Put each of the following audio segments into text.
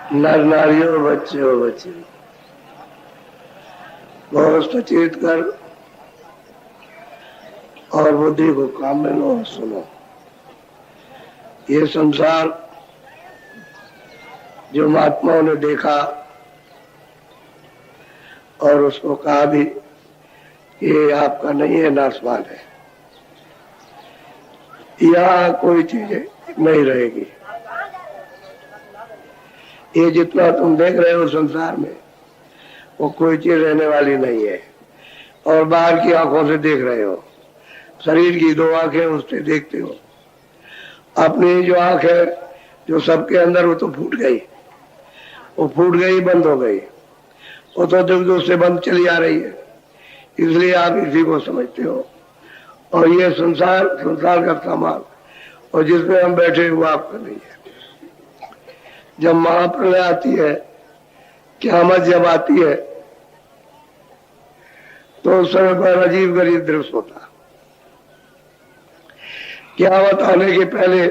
नर नारियों, बच्चे हो बच्चे, बहुत सचेत कर और बुद्धि को काम में लो। सुनो, ये संसार जो महात्माओं ने देखा और उसको कहा भी ये आपका नहीं है, नाशवान है, यहाँ कोई चीज नहीं रहेगी। ये जितना तुम देख रहे हो संसार में, वो कोई चीज रहने वाली नहीं है। और बाहर की आंखों से देख रहे हो, शरीर की दो आंखें, उससे देखते हो। अपनी जो आंख है जो सबके अंदर, वो तो फूट गई, वो फूट गई, बंद हो गई, वो तो दुख से बंद चली आ रही है, इसलिए आप इसी को समझते हो। और ये संसार, संसार का सामान, और जिसमें हम बैठे वो आपका नहीं है। जब महाप्रलय आती है, क़यामत जब आती है, तो उस समय पर अजीब गरीब दृश्य होता। क़यामत आने के पहले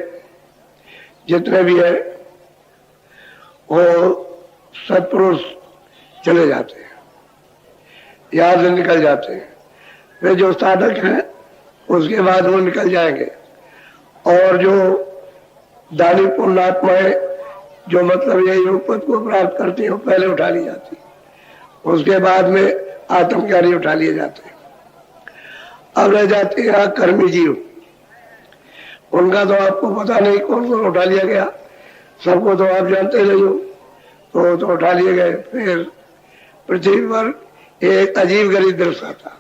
जितने भी है वो सत्पुरुष चले जाते हैं, यहां से निकल जाते हैं। वे जो साधक हैं उसके बाद वो निकल जाएंगे, और जो दानी पुण्यात्माएं जो मतलब ये योग पद को प्राप्त करती हैं, पहले उठा ली जाती, उसके बाद में आत्मज्ञानी उठा लिए जाते हैं। अब रह जाते हैं यहाँ कर्मी जीव, उनका तो आपको पता नहीं कौन कौन उठा लिया गया, सबको तो आप जानते नहीं हो, तो उठा लिए गए। फिर पृथ्वी पर एक अजीब गरीब दृश्य आता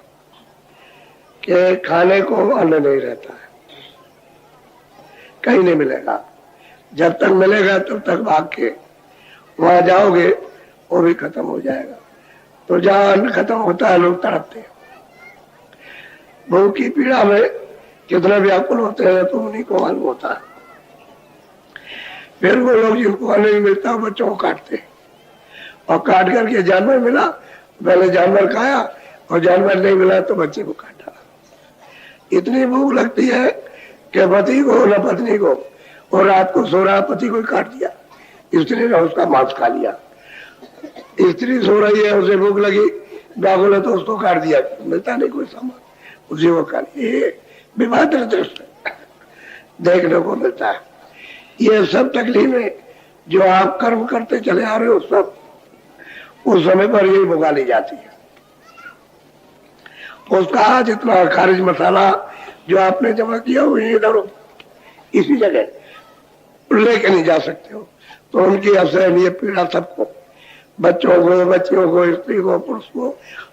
कि खाने को अन्न नहीं रहता है, कहीं नहीं मिलेगा। जब तक मिलेगा तब तक भाग के वहां जाओगे, वो भी खत्म हो जाएगा। तो जहां अन्न खत्म होता है लोग तड़पते हैं, भूख की पीड़ा में कितना व्याकुल होते हैं, तो उन्हीं को मालूम होता है। फिर वो लोग जिनको अन्न नहीं मिलता वो बच्चों को काटते, और काट करके जानवर मिला, पहले जानवर खाया, और जानवर नहीं मिला तो बच्चे को काटा। इतनी भूख लगती है कि पति को न पत्नी को, और रात को सो रहा पति को काट दिया, स्त्री ने उसका मांस खा लिया। स्त्री सो रही है, उसे भूख लगी, व्याकुल है, तो उसको काट दिया, मिलता नहीं कोई सामान, उसी को खा लिया। ये विभद्र दृश्य देखने को मिलता है। ये सब तकलीफें जो आप कर्म करते चले आ रहे हो, सब उस समय पर यही भुगा ली जाती है। उसका जितना खारिज मसाला जो आपने जमा किया वो इधर इसी जगह लेके नहीं जा सकते हो। तो उनकी असहनीय पीड़ा सबको, बच्चों को, बच्चियों को, स्त्री को, पुरुष को,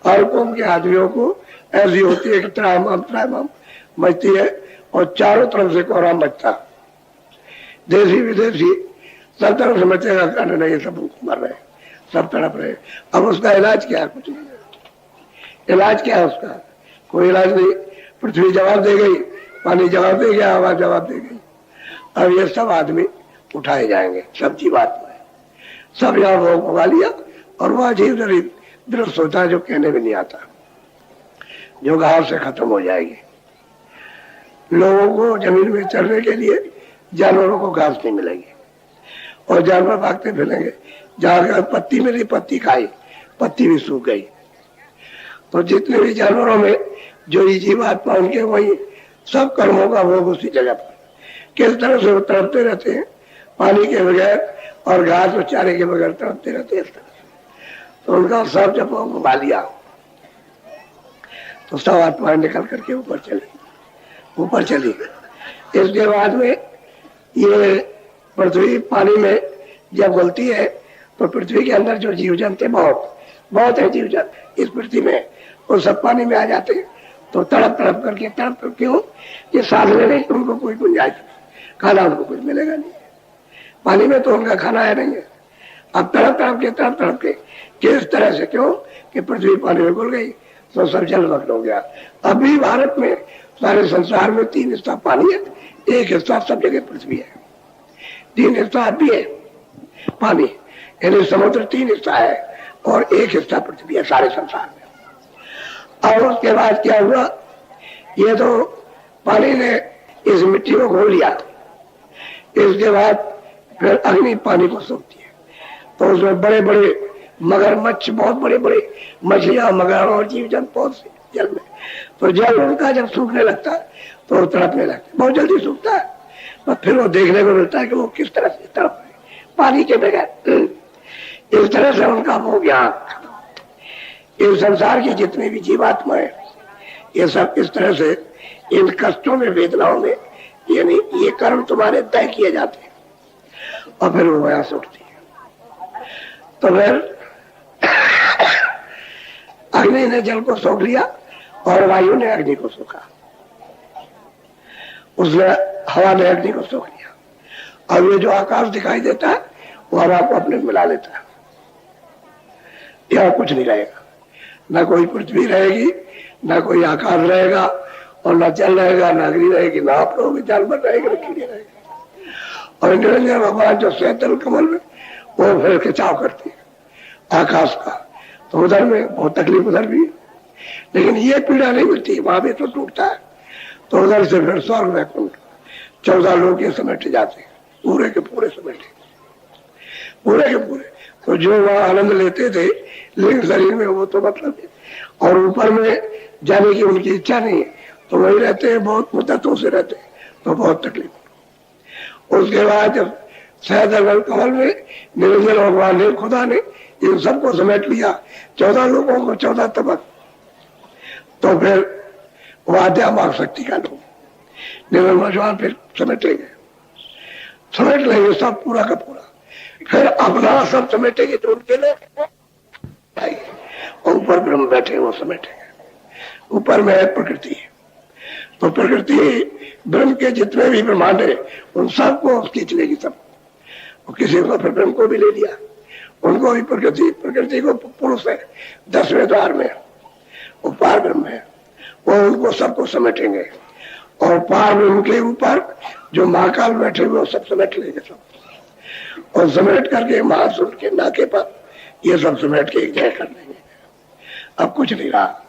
हर कौम के आदमियों को ऐसी होती है कि त्राहिमाम मचती है, और चारों तरफ से कोहराम मचता, देसी विदेशी सब तरफ से मचेगा, करने नहीं, सब मर रहे, सब तड़प रहे। अब उसका इलाज क्या है? कुछ नहीं है। इलाज क्या है उसका? कोई इलाज नहीं। पृथ्वी जवाब दे गई, पानी जवाब दे गया, हवा जवाब दे गई। अब ये सब आदमी उठाए जाएंगे, सब जीवात्माएं, सब यहाँ वो भगा लिया, और वह अजीब गरीब दृश्य होता है जो कहने में नहीं आता, जो घाव से खत्म हो जाएगी। लोगों को जमीन में चलने के लिए जानवरों को घास नहीं मिलेगी, और जानवर भागते फिरेंगे। जहां पत्ती मिली, पत्ती खाई, पत्ती भी सूख गई। तो जितने भी जानवरों में जो ये जीवात्मा, उनके वही सब कर्मों का भोग उसी जगह पर। किस तरह से वो तड़पते रहते हैं, पानी के बगैर और घास और चारे के बगैर तड़पते रहते हैं, इस तरह से। तो उनका सब जब घुमा लिया, तो सब आत्माएं निकल करके ऊपर चली। इसके बाद में ये पृथ्वी पानी में जब गलती है, तो पृथ्वी के अंदर जो जीव जंतु बहुत है जीव जंतु इस पृथ्वी में, वो सब पानी में आ जाते हैं। तो तड़प करके क्यों? ये सांस लेने की उनको कोई गुंजाइश, खाना उनको कुछ मिलेगा नहीं, पानी में तो उनका खाना है नहीं है। अब तड़प के किस तरह से? क्यों कि पृथ्वी पानी में घुल गई, तो सब जलमग्न हो गया। अभी भारत में, सारे संसार में 3 हिस्सा पानी है, 1 हिस्सा सब जगह पृथ्वी है, 3 हिस्सा अभी है पानी, यानी समुद्र 3 हिस्सा है, और 1 हिस्सा पृथ्वी है सारे संसार में। और उसके बाद क्या हुआ? ये तो पानी ने इस मिट्टी को घोल लिया, इसके बाद फिर अग्नि पानी को सोखती है, तो उसमें बड़े बड़े मगरमच्छ, बहुत बड़े बड़े मछलियां, मगर और जीव जंतु बहुत से जल में। तो जल उनका जब सूखने लगता है तो वो तड़पने लगता है, बहुत जल्दी सूखता है। तो फिर वो देखने को मिलता है कि वो किस तरह से तड़प रहे पानी के बगैर। इस तरह से उनका वो ज्ञान, इस संसार की जितनी भी जीवात्माएं, ये सब इस तरह से इन कष्टों में, वेदनाओं में, यानी ये कर्म तुम्हारे तय किए जाते हैं और फिर वो वहां से उठती है। तो फिर अग्नि ने जल को सोख लिया और वायु ने अग्नि को सोखा, उसने हवा ने अग्नि को सोख लिया। अब ये जो आकाश दिखाई देता है वो हवा को अपने मिला लेता है, यह कुछ नहीं रहेगा, न कोई पृथ्वी रहेगी, न कोई आकाश रहेगा, और न जल रहेगा, न अग्नि रहेगी, न आप लोग जानवर रहेगा, न कीड़े रहेगा। और निरंजन भगवान जो शीतल कमल में वो फिर खिंचाव करती है आकाश का, तो उधर में बहुत तकलीफ उधर भी, लेकिन ये पीड़ा नहीं मिलती, वहां भी तो टूटता है। तो उधर से फिर स्वर्ग वैकुंठ 14 लोग ये समेटे जाते हैं, पूरे के पूरे समेटे, पूरे के पूरे। तो जो वहां आनंद लेते थे लेकिन शरीर में वो तो मतलब है, और ऊपर में जाने की उनकी इच्छा नहीं है, तो वही रहते हैं, बहुत मुद्दतों से रहते हैं, तो बहुत तकलीफ। उसके बाद जब सहदल कमल में निरंजन भगवान ने, खुदा ने इन सबको समेट लिया, 14 लोगों को 14 तबक, तो फिर वाद्या मांग शक्ति का लोग निरंजन भगवान फिर समेट लेंगे सब पूरा का पूरा, फिर अपना सब समेटेंगे तो उनके लिए और ऊपर ब्रह्म बैठे वो समेटेंगे। ऊपर में है प्रकृति, तो प्रकृति ब्रह्म के जितने भी ब्रह्मांड है उन सबको खींच लेगी सब। और किसी को फिर ब्रह्म को भी ले लिया, उनको भी प्रकृति को पुरुष है 10वें द्वार में, वो पार ब्रह्म है, वो उनको सबको समेटेंगे। और पार ब्रह्म के ऊपर जो महाकाल बैठे हुए वो सब समेट लेंगे सब, और समेट करके महासुर के नाके पर ये सब समेट के एक जय कर लेंगे। अब कुछ नहीं रहा।